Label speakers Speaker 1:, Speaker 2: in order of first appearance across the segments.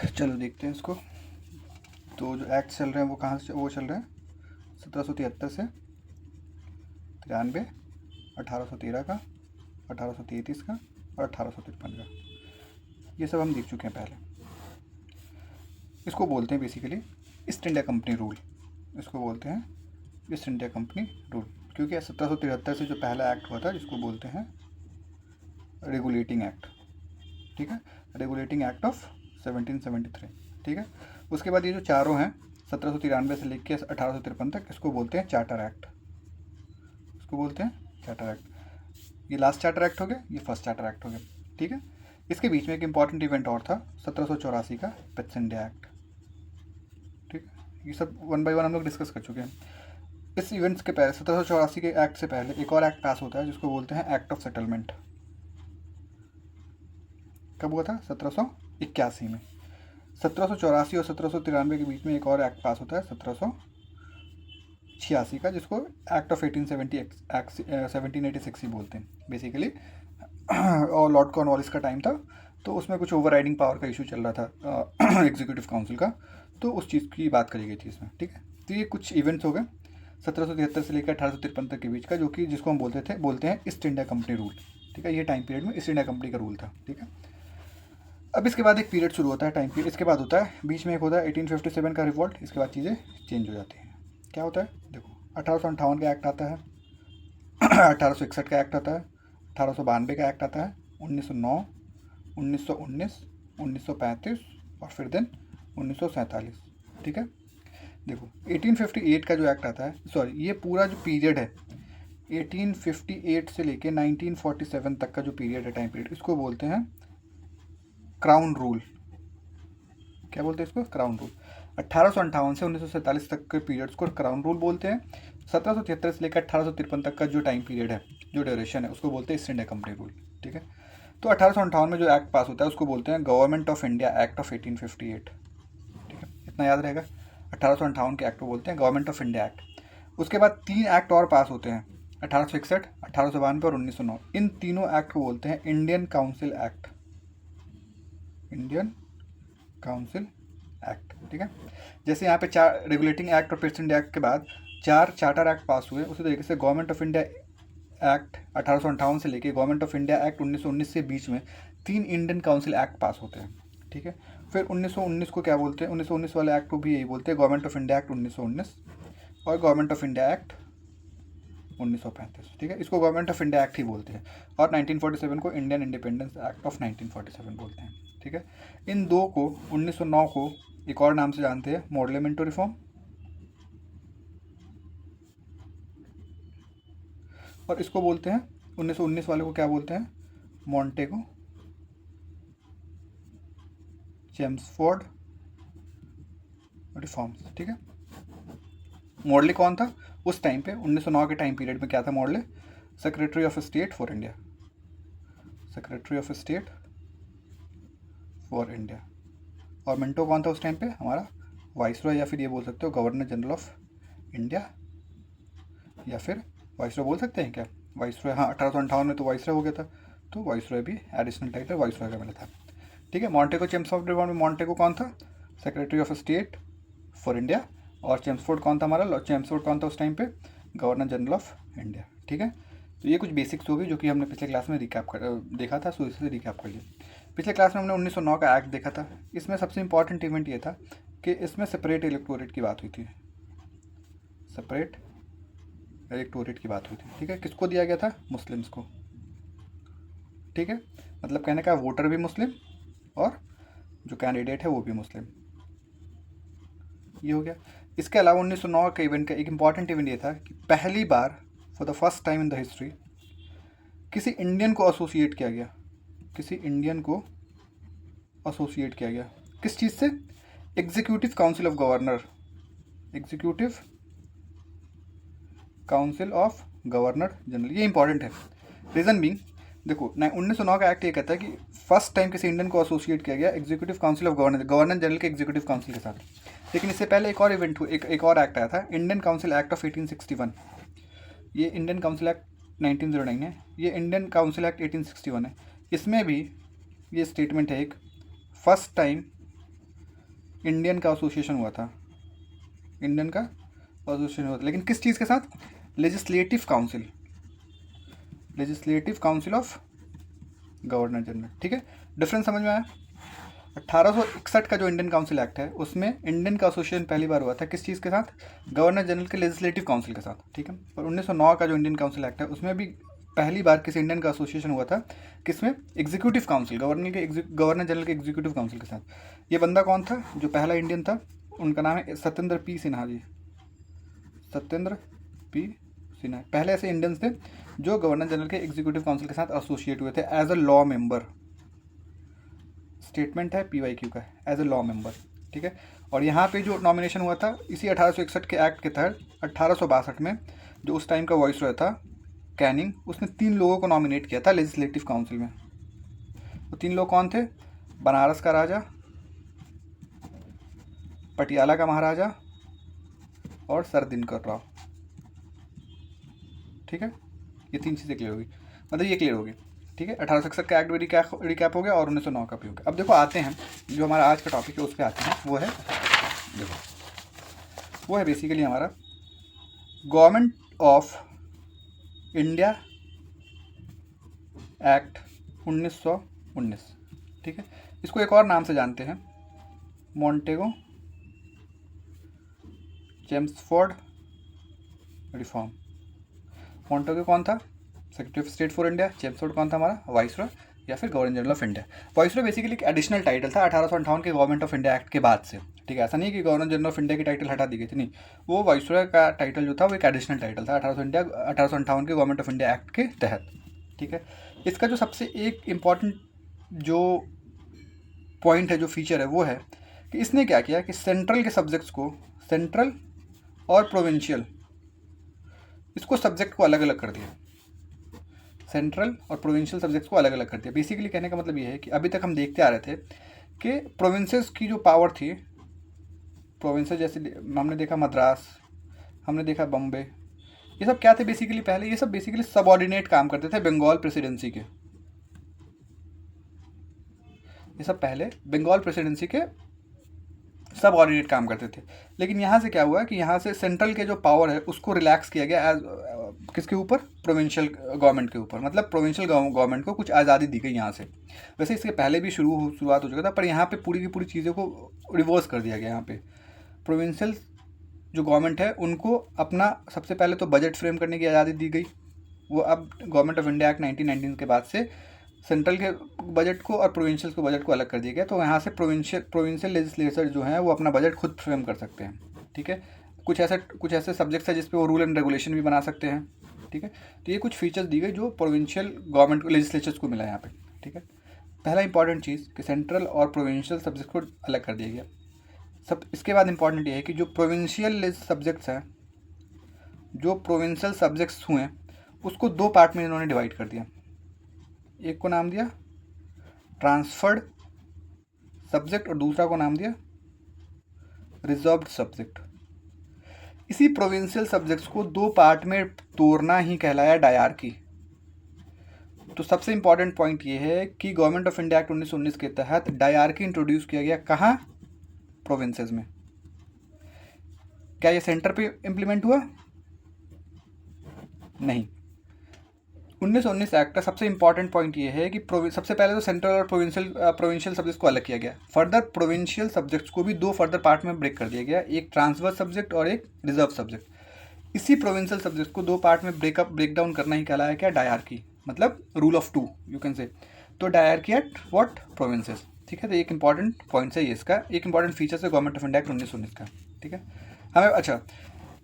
Speaker 1: चलो देखते हैं इसको। तो जो एक्ट चल रहे हैं वो कहाँ से, वो चल रहे हैं 1773 से 93, 1813 का, 1833 का और 1853 का। ये सब हम देख चुके हैं पहले। इसको बोलते हैं basically east India company rule. इसको बोलते हैं ईस्ट इंडिया कंपनी रूल, क्योंकि 1773 से जो पहला एक्ट हुआ था जिसको बोलते हैं रेगुलेटिंग एक्ट। ठीक है, रेगुलेटिंग एक्ट ऑफ 1773। ठीक है, उसके बाद ये जो चारों हैं 1793 से लेकर 1853 तक, इसको बोलते हैं चार्टर एक्ट। इसको बोलते हैं चार्टर एक्ट। ये लास्ट चार्टर एक्ट हो गया, ये फर्स्ट चार्टर एक्ट हो गया। ठीक है, इसके बीच में एक इंपॉर्टेंट इवेंट और था 1784 का पिट्स इंडिया एक्ट। ठीक है, ये सब वन बाय वन हम लोग डिस्कस कर चुके हैं। इस इवेंट्स के पहले 1784 के एक्ट से पहले एक और एक्ट पास होता है जिसको बोलते हैं एक्ट ऑफ सेटलमेंट। कब हुआ था? 1781 में। 1784 और 1793 के बीच में एक और एक्ट पास होता है 1786 का, जिसको एक्ट ऑफ 1786 ही बोलते हैं बेसिकली। और लॉर्ड कॉर्नवालिस का टाइम था, तो उसमें कुछ ओवर राइडिंग पावर का इशू चल रहा था एग्जीक्यूटिव काउंसिल का, तो उस चीज़ की बात करी गई थी इसमें। ठीक है, तो ये कुछ इवेंट्स हो गए 1773 से लेकर 1853 तक के बीच का, जो कि जिसको हम बोलते हैं ईस्ट इंडिया कंपनी रूल। ठीक है, ये टाइम पीरियड में ईस्ट इंडिया कंपनी का रूल था। ठीक है, अब इसके बाद एक पीरियड शुरू होता है टाइम पीरियड। इसके बाद होता है बीच में एक होता है 1857 का रिवॉल्ट। इसके बाद चीज़ें चेंज हो जाती हैं। क्या होता है? देखो, 1858 का एक्ट आता है 1861 का एक्ट आता है, 1892 का एक्ट आता है, 1909, 1919, 1935 और फिर देन 1947। ठीक है, देखो 1858 का जो एक्ट आता है, सॉरी ये पूरा जो पीरियड है 1858 से लेके 1947 तक का जो पीरियड है टाइम पीरियड, इसको बोलते हैं क्राउन रूल। क्या बोलते हैं इसको? Crown rule. 1858 से 1947 तक के पीरियड्स को क्राउन रूल बोलते हैं। 1773 से लेकर 1853 तक का जो टाइम पीरियड है, जो ड्यूरेशन है, उसको बोलते हैं ईस्ट इंडिया कंपनी रूल। ठीक है, तो 1858 में जो एक्ट पास होता है उसको बोलते हैं government of India act of 1858। ठीक है, इतना याद रहेगा। 1858 के एक्ट को बोलते हैं गवर्नमेंट ऑफ इंडिया एक्ट। उसके बाद 3 एक्ट और पास होते हैं 1861, 1892 और 1909। इन तीनों एक्ट को बोलते हैं Indian council act. Indian council act. ठीक है, जैसे यहाँ पे 4 रेगुलेटिंग एक्ट और पिट्स इंडिया एक्ट के बाद 4 चार्टर एक्ट पास हुए, उसी तरीके से गवर्नमेंट ऑफ इंडिया एक्ट 1858 से लेके गवर्नमेंट ऑफ इंडिया एक्ट 1919 से बीच में 3 इंडियन काउंसिल एक्ट पास होते हैं। ठीक है, फिर 1919 को क्या बोलते हैं? 1919 वाले एक्ट को भी यही बोलते हैं गवर्नमेंट ऑफ इंडिया एक्ट 1919 और गवर्नमेंट ऑफ इंडिया एक्ट 1935। ठीक है, इसको गवर्नमेंट ऑफ इंडिया एक्ट ही बोलते हैं। और 1947 को इंडियन इंडिपेंडेंस एक्ट ऑफ 1947 बोलते हैं। ठीक है, इन दो को 1909 को एक और नाम से जानते हैं, मॉडल टू रिफॉर्म, और इसको बोलते हैं 1919 वाले को क्या बोलते हैं? मॉन्टेगो चेम्सफोर्ड रिफॉर्म्स। ठीक है, मॉडल कौन था उस टाइम पे? 1909 के टाइम पीरियड में क्या था model? Secretary of state for India. Secretary of state for India. और मिंटो कौन था उस टाइम पे? हमारा वाइसरॉय, या फिर ये बोल सकते हो गवर्नर जनरल ऑफ इंडिया, या फिर वाइसरॉय बोल सकते हैं क्या? वाइसरॉय, हाँ 1858 में तो वाइसरॉय हो गया था, तो वाइसरॉय भी एडिशनल टाइटल वाइसरॉय का मिला था। ठीक है, मॉन्टेगो चेम्सफोर्ड रिफॉर्म में मॉन्टेगो कौन था? Secretary of state for India. और चेम्सफोर्ड कौन था हमारा? चेम्सफोर्ड कौन था उस टाइम पे? Governor general of India. ठीक है, तो ये कुछ बेसिक्स हो गई जो कि हमने पिछले क्लास में देखा था, सो इससे रिकैप कर लिया। पिछले क्लास में हमने 1909 का एक्ट देखा था। इसमें सबसे इंपॉर्टेंट इवेंट ये था कि इसमें सेपरेट इलेक्टोरेट की बात हुई थी। सेपरेट इलेक्टोरेट की बात हुई थी। ठीक है, किसको दिया गया था? मुस्लिम्स को। ठीक है, मतलब कहने का वोटर भी मुस्लिम और जो कैंडिडेट है वो भी मुस्लिम। ये हो गया। इसके अलावा 1909 के इवेंट का एक इंपॉर्टेंट इवेंट ये था कि पहली बार for the first time in the history किसी इंडियन को एसोसिएट किया गया। किसी इंडियन को एसोसिएट किया गया किस चीज़ से? Executive council of governor. Executive council of governor general. ये इंपॉर्टेंट है। रीज़न बीइंग, देखो 1909 का एक्ट ये कहता है कि फर्स्ट टाइम किसी इंडियन को एसोसिएट किया गया executive council of governor, governor general के एग्जीक्यूटिव काउंसिल के साथ। लेकिन इससे पहले एक और इवेंट हुआ, एक और एक्ट आया था, इंडियन काउंसिल एक्ट ऑफ 1861। ये इंडियन काउंसिल एक्ट 1909 है, ये इंडियन काउंसिल एक्ट 1861 है। इसमें भी ये स्टेटमेंट है एक, फर्स्ट टाइम इंडियन का एसोसिएशन हुआ था, इंडियन का एसोसिएशन हुआ था, लेकिन किस चीज़ के साथ? Legislative council, legislative council of governor general. ठीक है, डिफरेंस समझ में आया? 1861 का जो इंडियन काउंसिल एक्ट है उसमें इंडियन का एसोसिएशन पहली बार हुआ था किस चीज़ के साथ? गवर्नर जनरल के लेजिस्लेटिव काउंसिल के साथ। ठीक है, और 1909 का जो इंडियन काउंसिल एक्ट है उसमें भी पहली बार किसी इंडियन का एसोसिएशन हुआ था किसमें? एग्जीक्यूटिव काउंसिल, गवर्नर जनरल के एग्जीक्यूटिव काउंसिल के साथ। ये बंदा कौन था जो पहला इंडियन था? उनका नाम है सत्येंद्र पी सिन्हा जी, सत्येंद्र पी सिन्हा। पहले ऐसे इंडियंस थे जो गवर्नर जनरल के एग्जीक्यूटिव काउंसिल के साथ एसोसिएट हुए थे as a law member. Statement है PYQ का, एज अ लॉ मेंबर। ठीक है, और यहाँ पे जो नॉमिनेशन हुआ था इसी 1861 के एक्ट के तहत 1862 में जो उस टाइम का वॉइसरॉय था कैनिंग, उसने 3 लोगों को नॉमिनेट किया था लेजिस्लेटिव काउंसिल में। वो 3 लोग कौन थे? बनारस का राजा, पटियाला का महाराजा और सर दिनकर राव। ठीक है, ये 3 चीज़ें क्लियर होगी, मतलब ये क्लियर होगी। ठीक है, 1861 का एक्ट भी रिकैप हो गया और 1909 का भी हो गया। अब देखो आते हैं जो हमारा आज का टॉपिक है उस पर आते हैं, वो है देखो वो है बेसिकली हमारा गवर्नमेंट ऑफ इंडिया एक्ट 1919। ठीक है, इसको एक और नाम से जानते हैं, मॉन्टेगो चेम्सफोर्ड रिफॉर्म। मॉन्टेगो कौन था? Secretary of state for India. Chelmsford कौन था? हमारा वाइसरॉय या फिर governor general of India. Viceroy basically एक एडिशनल टाइटल था 1858 के गवर्नमेंट ऑफ इंडिया एक्ट के बाद से। ठीक है, ऐसा नहीं कि गवर्नर जनरल ऑफ इंडिया की टाइटल हटा दी गई थी, नहीं, वो वाइसरॉय का टाइटल जो था वो एक एडिशनल टाइटल था 1858 के गवर्नमेंट ऑफ इंडिया एक्ट के तहत। ठीक है, इसका जो सबसे एक इम्पॉर्टेंट जो पॉइंट है, जो फीचर है, वो है कि इसने क्या किया कि सेंट्रल के सब्जेक्ट्स को, सेंट्रल और प्रोविंशियल, इसको सब्जेक्ट को अलग अलग कर दिया। सेंट्रल और प्रोविंशियल सब्जेक्ट्स को अलग अलग कर दिया। बेसिकली कहने का मतलब ये है कि अभी तक हम देखते आ रहे थे कि प्रोविंसेस की जो पावर थी, प्रोविंसेस जैसे हमने देखा मद्रास, हमने देखा बम्बे, ये सब क्या थे बेसिकली? पहले ये सब बेसिकली सबऑर्डिनेट काम करते थे बंगाल प्रेसिडेंसी के। ये सब पहले बंगाल प्रेसिडेंसी के सब ऑर्डिनेट काम करते थे। लेकिन यहाँ से क्या हुआ कि यहाँ से सेंट्रल के जो पावर है उसको रिलैक्स किया गया एज किसके ऊपर? प्रोविंशियल गवर्नमेंट के ऊपर। मतलब प्रोविंशियल गवर्नमेंट को कुछ आज़ादी दी गई यहाँ से। वैसे इसके पहले भी शुरुआत हो चुका था, पर यहाँ पे पूरी की पूरी चीज़ों को रिवर्स कर दिया गया। यहाँ पे प्रोविंशियल जो गवर्नमेंट है उनको अपना सबसे पहले तो बजट फ्रेम करने की आज़ादी दी गई। वो अब गवर्नमेंट ऑफ इंडिया एक्ट 1919 के बाद से सेंट्रल के बजट को और प्रोविंशियल के बजट को अलग कर दिया गया। तो यहाँ से प्रोविंशियल लेजिस्लेचर जो हैं वो अपना बजट खुद फ्रेम कर सकते हैं। ठीक है, कुछ ऐसे सब्जेक्ट्स हैं जिस पे वो रूल एंड रेगुलेशन भी बना सकते हैं। ठीक है, तो ये कुछ फीचर्स दी गई जो प्रोविंशियल गवर्नमेंट को, लेजिस्लेचर्स को मिला यहाँ पे। ठीक है, पहला इंपॉर्टेंट चीज़ कि सेंट्रल और प्रोविंशियल सब्जेक्ट को अलग कर दिया गया। इसके बाद इंपॉर्टेंट ये है कि जो प्रोविंशियल सब्जेक्ट्स हैं, जो प्रोविंशियल सब्जेक्ट्स हुए उसको 2 पार्ट में इन्होंने डिवाइड कर दिया। एक को नाम दिया ट्रांसफर्ड सब्जेक्ट और दूसरा को नाम दिया रिजर्व्ड सब्जेक्ट। इसी प्रोविंशियल सब्जेक्ट्स को 2 पार्ट में तोड़ना ही कहलाया डायरकी। तो सबसे इंपॉर्टेंट पॉइंट ये है कि गवर्नमेंट ऑफ इंडिया एक्ट 1919 के तहत डायरकी इंट्रोड्यूस किया गया। कहाँ? प्रोविंसेस में। क्या ये सेंटर पे इम्प्लीमेंट हुआ? नहीं। 1919 एक्ट का सबसे इंपॉर्टेंट पॉइंट ये है कि सबसे पहले तो सेंट्रल और प्रोविंशियल सब्जेक्ट्स को अलग किया गया। फर्दर प्रोविंशियल सब्जेक्ट्स को भी 2 फर्दर पार्ट में ब्रेक कर दिया गया, एक ट्रांसफर सब्जेक्ट और एक रिजर्व सब्जेक्ट। इसी प्रोविंशियल सब्जेक्ट को 2 पार्ट में ब्रेक डाउन करना ही कहलाया क्या? डायरकी, मतलब rule of 2 you can say. तो डायरकी एट व्हाट? प्रोविंसेस। ठीक है, तो एक इंपॉर्टेंट पॉइंट है ये, इसका एक इंपॉर्टेंट फीचर है गवर्नमेंट ऑफ इंडिया एक्ट 1919 का। ठीक है, हमें अच्छा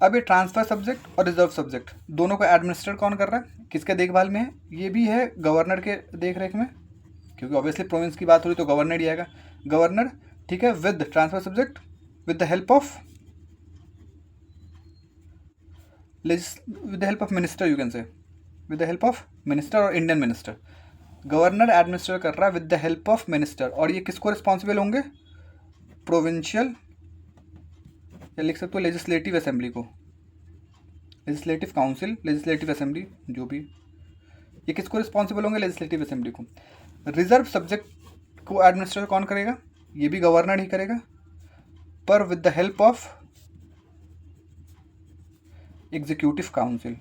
Speaker 1: अब ये ट्रांसफर सब्जेक्ट और रिजर्व सब्जेक्ट दोनों को एडमिनिस्टर कौन कर रहा है? किसके देखभाल में है? ये भी है गवर्नर के देख रेख में, क्योंकि ऑब्वियसली प्रोविंस की बात हो रही तो गवर्नर ही आएगा। गवर्नर, ठीक है, with transfer subject with the help of minister, you can say with the help of minister और इंडियन मिनिस्टर। गवर्नर एडमिनिस्टर कर रहा है with the help of minister, और ये किसको रिस्पॉन्सिबल होंगे? प्रोविंशियल, या लिख सकते हो लेजिस्लेटिव असेंबली को, लेजिस्लेटिव काउंसिल, लेजिस्लेटिव असेंबली, जो भी, ये किसको रिस्पॉन्सिबल होंगे? लेजिस्लेटिव असेंबली को। रिजर्व सब्जेक्ट को एडमिनिस्टर कौन करेगा? ये भी गवर्नर ही करेगा। पर with the help of executive council.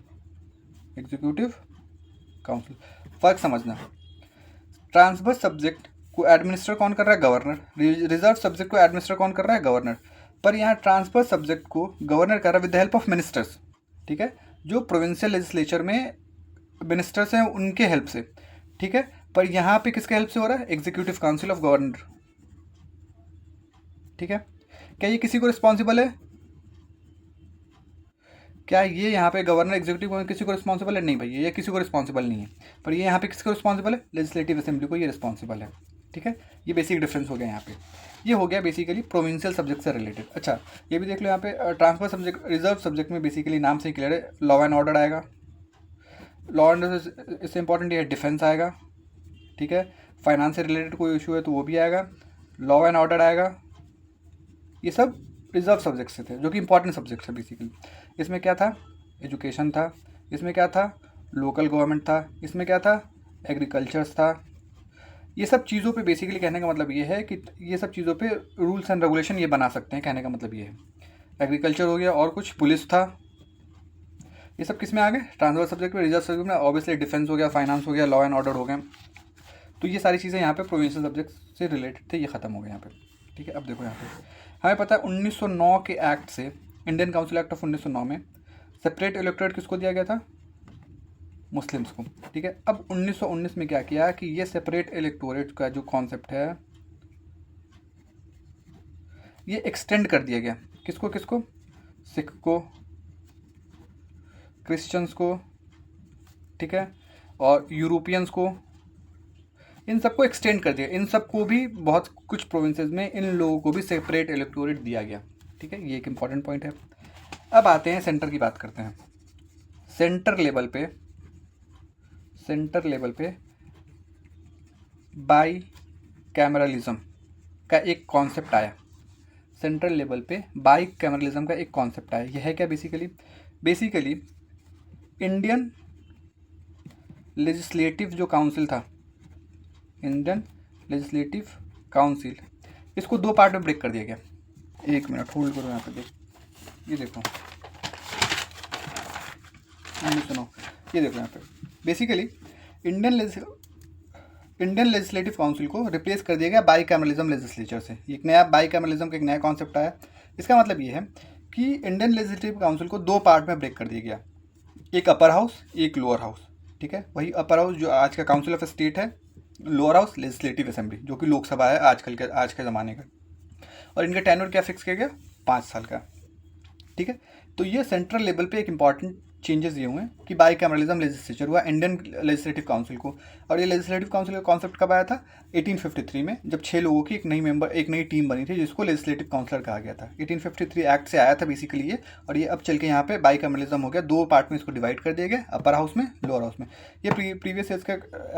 Speaker 1: Executive council, फर्क समझना। ट्रांसफर सब्जेक्ट को एडमिनिस्टर कौन कर रहा है? गवर्नर। रिजर्व सब्जेक्ट को एडमिनिस्टर कौन कर रहा है? गवर्नर। पर यहाँ ट्रांसफर सब्जेक्ट को गवर्नर कर रहा है with the help of ministers, ठीक है, जो प्रोविंशियल लेजिस्लेचर में मिनिस्टर्स हैं उनके हेल्प से, ठीक है। पर यहाँ पे किसके हेल्प से हो रहा है? एग्जीक्यूटिव काउंसिल ऑफ गवर्नर, ठीक है। क्या ये किसी को रिस्पॉन्सिबल है? क्या ये यहाँ पे गवर्नर एग्जीक्यूटिव किसी को रिस्पॉन्सिबल है? नहीं भाई, ये किसी को रिस्पॉन्सिबल नहीं है। पर ये यहाँ पे किसको रिस्पॉन्सिबल है? लेजिस्लेटिव असेंबली को ये रिस्पॉन्सिबल है, ठीक है। ये बेसिक डिफरेंस हो गया यहाँ पे। ये हो गया बेसिकली प्रोविंशियल सब्जेक्ट से रिलेटेड। अच्छा, ये भी देख लो यहाँ पे ट्रांसफर सब्जेक्ट, रिजर्व सब्जेक्ट में बेसिकली नाम से ही क्लियर है, लॉ एंड ऑर्डर आएगा। लॉ एंड ऑर्डर इससे इंपॉर्टेंट ये है डिफेंस आएगा, ठीक है। फाइनेंस से रिलेटेड कोई इशू है तो वो भी आएगा, लॉ एंड ऑर्डर आएगा। ये सब रिजर्व सब्जेक्ट से थे जो कि इंपॉर्टेंट सब्जेक्ट है बेसिकली। इसमें क्या था? एजुकेशन था। इसमें क्या था? लोकल गवर्नमेंट था। इसमें क्या था? एग्रीकल्चर्स था। ये सब चीज़ों पे बेसिकली कहने का मतलब ये है कि ये सब चीज़ों पे रूल्स एंड रेगुलेशन ये बना सकते हैं, कहने का मतलब ये है। एग्रीकल्चर हो गया, और कुछ पुलिस था। ये सब किस में आ गए? ट्रांसफर सब्जेक्ट में। रिजर्व सब्जेक्ट में ऑब्वियसली डिफेंस हो गया, फाइनेंस हो गया, लॉ एंड ऑर्डर हो गए। तो ये सारी चीज़ें यहाँ पे प्रोविंशियल सब्जेक्ट से रिलेटेड थे, ये ख़त्म हो गए यहाँ पे, ठीक है। अब देखो यहाँ पे हमें पता है 1909 के एक्ट से, इंडियन काउंसिल एक्ट ऑफ 1909 में सेपरेट इलेक्टोरेट किसको दिया गया था? मुस्लिम्स को, ठीक है। अब 1919 में क्या किया कि ये सेपरेट इलेक्टोरेट का जो कॉन्सेप्ट है ये एक्सटेंड कर दिया गया। किसको किसको? सिख को, क्रिश्चियंस को, ठीक है, और यूरोपियंस को, इन सबको एक्सटेंड कर दिया। इन सबको भी बहुत कुछ प्रोविंसेस में इन लोगों को भी सेपरेट इलेक्टोरेट दिया गया, ठीक है। ये एक इम्पॉर्टेंट पॉइंट है। अब आते हैं सेंटर की बात करते हैं। सेंटर लेवल पे बाई कैमरलिज्म का एक कॉन्सेप्ट आया। सेंट्रल लेवल पे बाई कैमरलिज्म का एक कॉन्सेप्ट आया। यह है क्या? बेसिकली इंडियन लेजिस्लेटिव जो काउंसिल था, इंडियन लेजिस्लेटिव काउंसिल, इसको दो पार्ट में ब्रेक कर दिया गया। एक मिनट होल्ड करो यहाँ पे, देख ये देखो 1909, ये देखो यहाँ पे बेसिकली इंडियन लेजिस्लेटिव काउंसिल को रिप्लेस कर दिया गया बाई कैमरलिज्म लेजिस्लेचर से। एक नया बाई कैमरलिज्म का एक नया कॉन्सेप्ट आया। इसका मतलब ये है कि इंडियन लेजिस्लेटिव काउंसिल को दो पार्ट में ब्रेक कर दिया गया, एक अपर हाउस, एक लोअर हाउस, ठीक है। वही अपर हाउस जो आज का काउंसिल ऑफ स्टेट है, लोअर हाउस लेजिस्लेटिव असेंबली जो कि लोकसभा है आज के ज़माने का। और इनका टेन्योर क्या फिक्स किया गया? 5 साल का, ठीक है। तो ये सेंट्रल लेवल पे एक इंपॉर्टेंट चेंजेस ये हुए कि बाई कैमरलिज्म लेजिस्लेचर हुआ इंडियन लेजिस्लेटिव काउंसिल को। और ये लेजिस्लेटिव काउंसिल का कॉन्सेप्ट कब आया था? 1853 में, जब 6 लोगों की एक नई टीम बनी थी जिसको लेजिस्लेटिव काउंसिलर कहा गया था। 1853 एक्ट से आया था बेसिकली ये। और ये अब चल के यहाँ पे बाई कैमरलिज्म हो गया, दो पार्ट में इसको डिवाइड कर दिया गया, अपर हाउस में, लोअर हाउस में। ये प्रीवियस ईयर का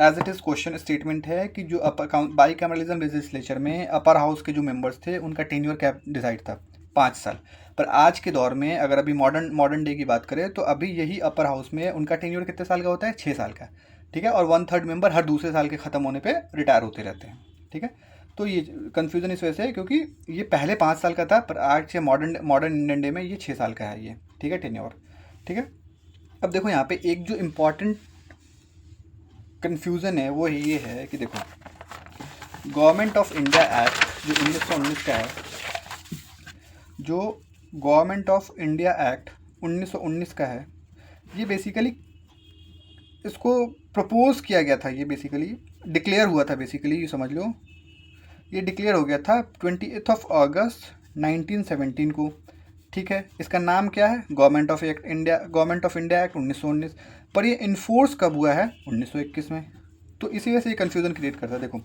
Speaker 1: as it is question statement है कि जो बाई कैमरलिज्म लेजिस्लेचर में अपर हाउस के जो मेंबर्स थे उनका टेन्योर क्या डिसाइड था? 5 साल। पर आज के दौर में अगर अभी मॉडर्न डे की बात करें तो अभी यही अपर हाउस में उनका टेन्योर कितने साल का होता है? 6 साल का, ठीक है। और 1/3 मेंबर हर दूसरे साल के ख़त्म होने पे रिटायर होते रहते हैं, ठीक है। तो ये कन्फ्यूज़न इस वजह से है क्योंकि ये पहले 5 साल का था, पर आज के मॉडर्न इंडियन डे में ये 6 साल का है ये, ठीक है, टेन्योर, ठीक है। अब देखो यहाँ पे एक जो इम्पॉर्टेंट कन्फ्यूज़न है वो ये है कि देखो गवर्नमेंट ऑफ इंडिया एक्ट जो 1919 का है, जो गवर्नमेंट ऑफ इंडिया एक्ट 1919 का है, ये बेसिकली इसको प्रपोज किया गया था, ये बेसिकली डिक्लेयर हुआ था, बेसिकली ये समझ लो ये डिक्लेयर हो गया था 28 अगस्त 1917 को, ठीक है। इसका नाम क्या है? Government of India act 1919। पर ये इन्फोर्स कब हुआ है? 1921 में। तो इसी वजह से ये कन्फ्यूज़न क्रिएट करता है। देखो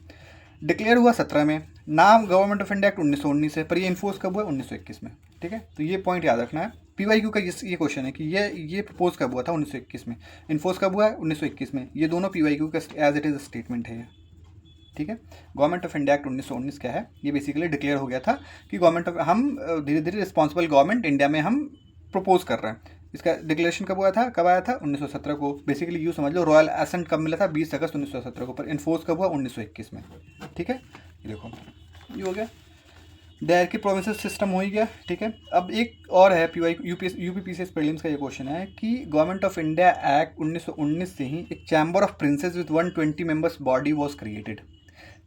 Speaker 1: डिक्लेयर हुआ 17 में, नाम गवर्नमेंट ऑफ इंडिया एक्ट 1919 है, पर ये इन्फोर्स कब हुआ? 1921 में, ठीक है। तो ये पॉइंट याद रखना है। PYQ का ये क्वेश्चन है कि ये प्रपोज कब हुआ था? 1921 में। इन्फोर्स कब हुआ है? 1921 में। ये दोनों PYQ का एज इट इज़ स्टेटमेंट है ये, ठीक है। गवर्नमेंट ऑफ इंडिया एक्ट 1919 क्या है? ये बेसिकली डिक्लेयर हो गया था कि हम धीरे धीरे रिस्पॉन्सिबल गवर्नमेंट इंडिया में हम प्रपोज कर रहे हैं। इसका डिक्लेरेशन कब हुआ था? कब आया था? 1917 को। बेसिकली यूँ समझ लो रॉयल एसेंट कब मिला था? 20 अगस्त 1917 को। पर इन्फोर्स कब हुआ? 1921 में, ठीक है। ये देखो ये हो गया। डैर की प्रोविंशियल सिस्टम हो ही गया, ठीक है। अब एक और है यूपीपीसीएस प्रीलिम्स का ये क्वेश्चन है कि गवर्नमेंट ऑफ इंडिया एक्ट 1919 से ही एक chamber of princess with 120 members body was created.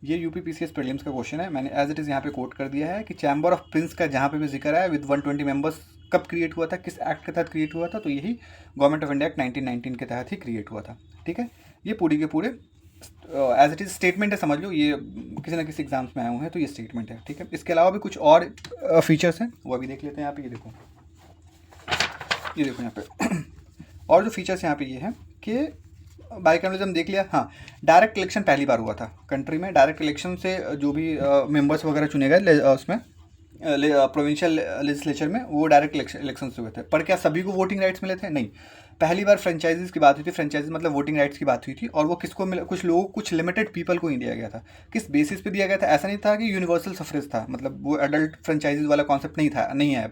Speaker 1: ये यूपीपीसीएस प्रीलिम्स का क्वेश्चन है, मैंने एज इट इज़ यहाँ पे कोट कर दिया है कि चैम्बर ऑफ प्रिंस का जहाँ पे भी जिक्र है विद 120 मेंबर्स कब क्रिएट हुआ था, किस एक्ट के तहत क्रिएट हुआ था, तो यही गवर्नमेंट ऑफ इंडिया एक्ट 1919 के तहत ही क्रिएट हुआ था, ठीक है। ये पूरी के पूरे एज इट इज़ स्टेटमेंट है, समझ लो, ये किसी ना किसी एग्जाम्स में आए हुए हैं, तो ये स्टेटमेंट है, ठीक है। इसके अलावा भी कुछ और फीचर्स हैं, वो अभी देख लेते हैं। यहाँ पे ये देखो यहाँ पे और जो फीचर्स यहाँ पे ये हैं कि बाइकैमरलिज्म देख लिया। हाँ, डायरेक्ट इलेक्शन पहली बार हुआ था कंट्री में। डायरेक्ट इलेक्शन से जो भी मेंबर्स वगैरह चुने गए उसमें प्रोविंशियल लेजिस्लेचर में, वो डायरेक्ट इलेक्शन से हुए थे। पर क्या सभी को वोटिंग राइट्स मिले थे? नहीं। पहली बार फ्रेंचाइजीज की बात हुई थी। फ्रेंचाइजीज मतलब वोटिंग राइट्स की बात हुई थी, और वो किसको मिला? कुछ लोगों, कुछ लिमिटेड पीपल को ही दिया गया था। किस बेसिस पे दिया गया था? ऐसा नहीं था कि यूनिवर्सल सफरेज था, मतलब वो एडल्ट फ्रेंचाइजीज वाला कॉन्सेप्ट नहीं था, नहीं है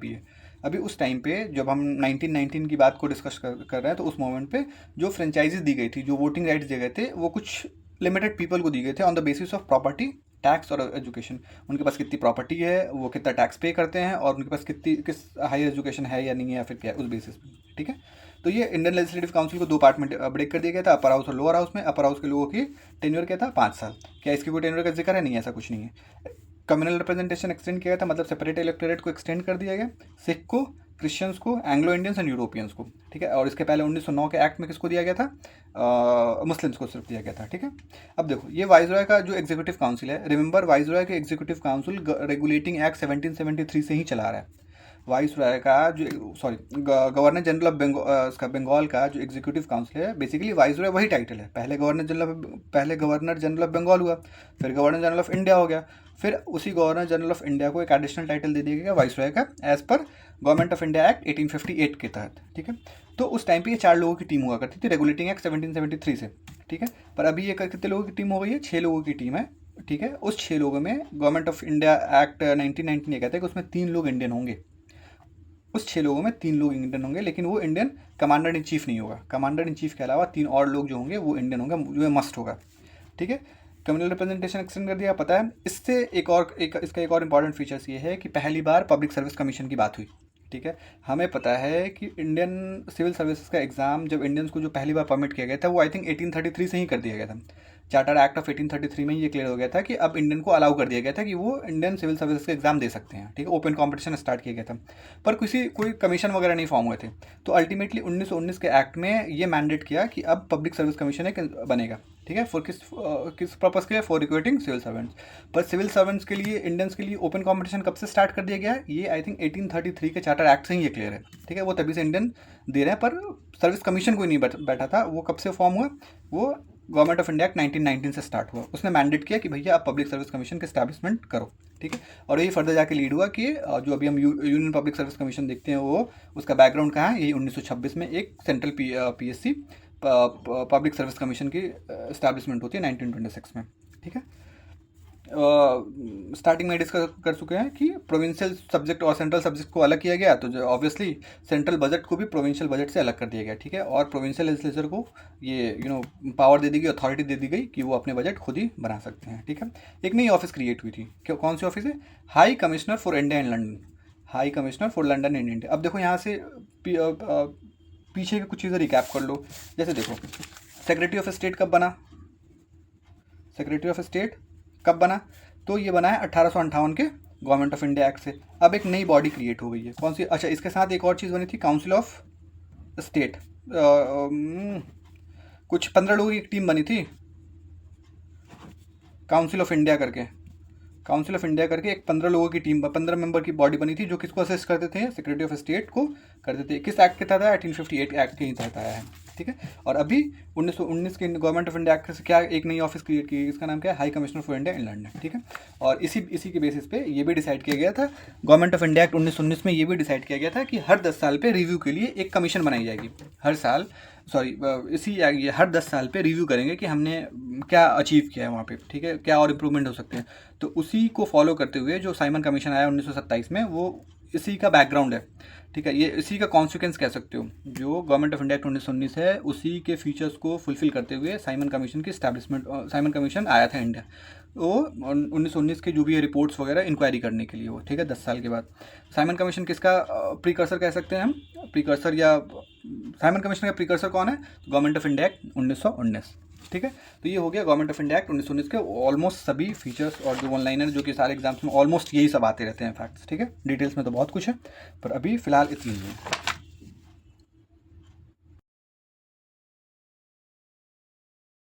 Speaker 1: अभी उस टाइम पे जब हम 1919 की बात को डिस्कस कर रहे हैं, तो उस मोमेंट पे जो फ्रेंचाइजीज दी गई थी, जो वोटिंग राइट्स दिए गए थे, वो कुछ लिमिटेड पीपल को दिए गए थे on the basis of property, tax और एजुकेशन। उनके पास कितनी प्रॉपर्टी है, वो कितना टैक्स पे करते हैं, और उनके पास किस हायर एजुकेशन है या नहीं है, या फिर क्या, उस बेसिस पे, ठीक है। तो ये इंडियन लेजिस्लेटिव काउंसिल को दो पार्ट में ब्रेक कर दिया गया था, अपर हाउस और लोअर हाउस में। अपर हाउस के लोगों की टेन्योर क्या था? 5 साल। क्या इसकी कोई टेन्योर का जिक्र है? नहीं, ऐसा कुछ नहीं है। कम्युनल रिप्रेजेंटेशन एक्सटेंड किया गया था, मतलब सेपरेट इलेक्टोरेट को एक्सटेंड कर दिया गया, सिख को, क्रिश्चियंस को, एंग्लो इंडियंस एंड यूरोपियंस को, ठीक है। और इसके पहले 1909 के एक्ट में किसको दिया गया था? मुस्लिम्स को सिर्फ दिया गया था, ठीक है। अब देखो, ये वाइसरॉय का जो एग्जीक्यूटिव काउंसिल है, रिमेंबर वाइसरॉय के एग्जीक्यूटिव काउंसिल रेगुलेटिंग एक्ट 1773 से ही चला रहा है। वाइसरॉय का जो, sorry, governor general of Bengal का जो एग्जीक्यूटिव काउंसिल है, बेसिकली वाइसरॉय वही टाइटल है। पहले गवर्नर जनरल ऑफ बंगाल हुआ, फिर गवर्नर जनरल ऑफ इंडिया हो गया, फिर उसी गवर्नर जनरल ऑफ इंडिया को एक एडिशनल टाइटल दे दिया गया वाइसरॉय का, as per government of India act 1858 के तहत, ठीक है। तो उस टाइम पे ये 4 लोगों की टीम हुआ करती थी, रेगुलेटिंग एक्ट 1773 से, ठीक है। पर अभी ये कितने लोगों की टीम हो गई है? 6 लोगों की टीम है, ठीक है। उस 6 लोगों में गवर्नमेंट ऑफ इंडिया एक्ट 1919 ये कहता है कि उसमें 3 लोग इंडियन होंगे। उस 6 लोगों में 3 लोग इंडियन होंगे, लेकिन वो इंडियन कमांडर इन चीफ नहीं होगा। कमांडर इन चीफ के अलावा 3 और लोग जो होंगे वो इंडियन होंगे, जो मस्ट होगा, ठीक है। कम्युनल रिप्रेजेंटेशन एक्सटेंड कर दिया, पता है। इससे इसका एक और इंपॉर्टेंट फीचर्स ये है कि पहली बार पब्लिक सर्विस कमीशन की बात हुई, ठीक है। हमें पता है कि इंडियन सिविल सर्विसेज का एग्ज़ाम जब इंडियंस को जो पहली बार परमिट किया गया था, वो आई थिंक 1833 से ही कर दिया गया था। चार्टर एक्ट ऑफ 1833 में ये क्लियर हो गया था कि अब इंडियन को अलाउ कर दिया गया था कि वो इंडियन सिविल सर्विसेज का एग्जाम दे सकते हैं, ठीक है। ओपन कंपटीशन स्टार्ट किया गया था, पर कोई कमीशन वगैरह नहीं फॉर्म हुए थे। तो अल्टीमेटली 1919 के एक्ट में ये मैंडेट किया कि अब पब्लिक सर्विस कमीशन एक बनेगा, ठीक है। फॉर किस पर्पज़ के लिए? For recruiting civil servants. पर सिविल सर्वेंट्स के लिए, इंडियंस के लिए ओपन कंपटीशन कब से स्टार्ट कर दिया गया है? ये आई थिंक 1833 के चार्टर एक्ट से ही ये क्लियर है, ठीक है। वो तभी से इंडियन दे रहे हैं, पर सर्विस कमीशन कोई नहीं बैठा था। वो कब से फॉर्म हुआ? वो गवर्नमेंट ऑफ इंडिया एक्ट 1919 से स्टार्ट हुआ। उसने मैंडेट किया कि भैया आप पब्लिक सर्विस कमीशन के एस्टैब्लिशमेंट करो, ठीक है। और यही फर्दर जाके लीड हुआ कि जो अभी हम यूनियन पब्लिक सर्विस कमीशन देखते हैं, वो उसका बैकग्राउंड कहाँ है? यही 1926 में एक central PSC public service commission की एस्टैब्लिशमेंट होती है 1926 में, ठीक है। स्टार्टिंग में डिस्कस कर चुके हैं कि प्रोविंशियल सब्जेक्ट और सेंट्रल सब्जेक्ट को अलग किया गया, तो जो ऑब्वियसली सेंट्रल बजट को भी प्रोविंशियल बजट से अलग कर दिया गया, ठीक है। और प्रोविंशियल लेजिस्लेचर को ये पावर दे दी गई, अथॉरिटी दे दी गई कि वो अपने बजट खुद ही बना सकते हैं, ठीक है। एक नई ऑफिस क्रिएट हुई थी, कौन सी ऑफिस है? High commissioner for India and London, high commissioner for London and India. अब देखो यहाँ से पीछे की कुछ चीज़ें रिकैप कर लो। जैसे देखो, सेक्रेटरी ऑफ स्टेट कब बना? सेक्रेटरी ऑफ स्टेट कब बना? तो ये बना है 1858 के गवर्नमेंट ऑफ इंडिया एक्ट से। अब एक नई बॉडी क्रिएट हो गई है, कौन सी? अच्छा, इसके साथ एक और चीज़ बनी थी, काउंसिल ऑफ स्टेट। कुछ 15 लोगों की एक टीम बनी थी, काउंसिल ऑफ इंडिया करके। काउंसिल ऑफ इंडिया करके एक 15 लोगों की टीम, 15 मेंबर की बॉडी बनी थी, जो किसको असिस्ट करते थे? सेक्रेटरी ऑफ स्टेट को करते थे। किस एक्ट के तहत आया? 1858 एक्ट के ही तहत आया है, ठीक है। और अभी 1919 के गवर्नमेंट ऑफ इंडिया एक्ट से क्या एक नई ऑफिस क्रिएट की, इसका नाम क्या है? High commissioner for India in London, ठीक है। और इसी के बेसिस पे ये भी डिसाइड किया गया था, गवर्नमेंट ऑफ इंडिया एक्ट 1919 में ये भी डिसाइड किया गया था कि हर 10 साल पे रिव्यू के लिए एक कमीशन बनाई जाएगी। हर 10 साल पे रिव्यू करेंगे कि हमने क्या अचीव किया है वहाँ पे, ठीक है, क्या और इम्प्रूवमेंट हो सकते हैं। तो उसी को फॉलो करते हुए जो साइमन कमीशन आया 1927 में, वो इसी का बैकग्राउंड है, ठीक है। ये इसी का कॉन्सिक्वेंस कह सकते हो। जो गवर्नमेंट ऑफ इंडिया एक्ट 1919 है, उसी के फीचर्स को फुलफिल करते हुए साइमन कमीशन की एस्टैब्लिशमेंट, साइमन कमीशन आया था इंडिया वो 1919 के जो भी है रिपोर्ट्स वगैरह इंक्वायरी करने के लिए वो, ठीक है, 10 साल के बाद। साइमन कमीशन किसका प्रीकर्सर कह सकते हैं हम, प्रीकर्सर या साइमन कमीशन का प्रीकर्सर कौन है, गवर्नमेंट ऑफ इंडिया एक्ट 1919, ठीक है। तो ये हो गया गवर्नमेंट ऑफ इंडिया एक्ट 1919 के ऑलमोस्ट सभी फीचर्स और जो ऑनलाइन है जो कि सारे एग्जाम्स में ऑलमोस्ट यही सब आते रहते हैं फैक्ट्स, ठीक है। डिटेल्स में तो बहुत कुछ है पर अभी फ़िलहाल इतनी ही है।